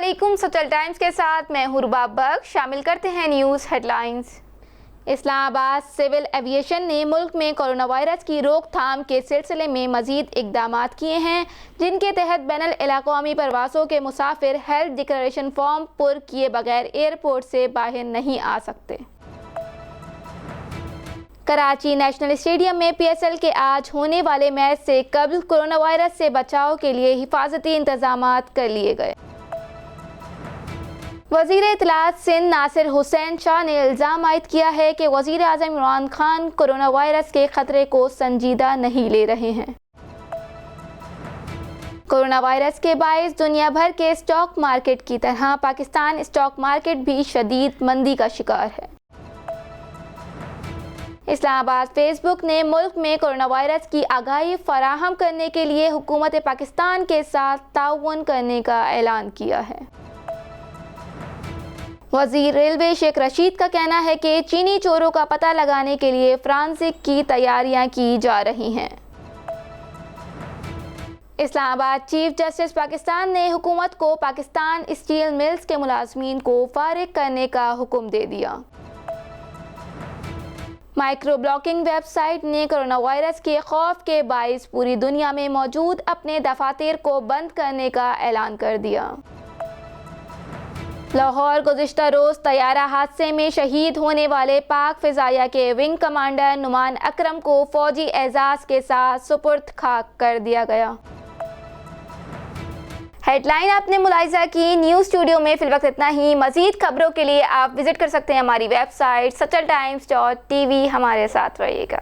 अस्सलामुअलैकुम। सचल टाइम्स के साथ मैं हूं रुबाब बख्श। शामिल करते हैं news headlines. Islamabad civil aviation ने मुल्क में कोरोना वायरस की रोकथाम के सिलसिले में मज़ीद इक़दामात किए हैं, जिनके तहत बैनुल इलाक़ामी परवाज़ों के मुसाफिर हेल्थ डिक्लेरेशन फॉर्म पुर किए बगैर एयरपोर्ट से बाहर नहीं आ सकते। कराची नेशनल स्टेडियम में PSL के आज होने वाले मैच से कबल कोरोना वायरस से बचाव के लिए हिफाजती इंतजामात कर लिए गए। वज़ीर इत्तलात सिंध नासिर हुसैन शाह ने इल्ज़ाम आयद किया है कि वज़ीर आज़म इमरान खान कोरोना वायरस के ख़तरे को संजीदा नहीं ले रहे हैं। कोरोना वायरस के बायस दुनिया भर के स्टॉक मार्केट की तरह पाकिस्तान स्टॉक मार्केट भी शदीद मंदी का शिकार है। इस्लामाबाद फेसबुक ने मुल्क में कोरोना वायरस की आगाही फराहम करने के लिए हुकूमत पाकिस्तान के साथ ताउन करने का ऐलान किया है। वज़ीर रेलवे शेख रशीद का कहना है कि चीनी चोरों का पता लगाने के लिए फ्रांसिक की तैयारियां की जा रही हैं। इस्लामाबाद चीफ जस्टिस पाकिस्तान ने हुकूमत को पाकिस्तान स्टील मिल्स के मुलाजमीन को फारिग करने का हुक्म दे दिया। माइक्रो ब्लॉगिंग वेबसाइट ने कोरोना वायरस के खौफ के बायस पूरी दुनिया में मौजूद अपने दफातर को बंद करने का ऐलान कर दिया। लाहौर गुज़िश्ता रोज़ तैयारा हादसे में शहीद होने वाले पाक फ़िज़ाइया के विंग कमांडर नुमान अकरम को फ़ौजी एजाज़ के साथ सुपुर्द खाक कर दिया गया। हेडलाइन आपने मुलाहिज़ा की। न्यूज़ स्टूडियो में फ़िलवक्त इतना ही। मज़ीद खबरों के लिए आप विज़िट कर सकते हैं हमारी वेबसाइट सचल times.tv। हमारे साथ रहिएगा।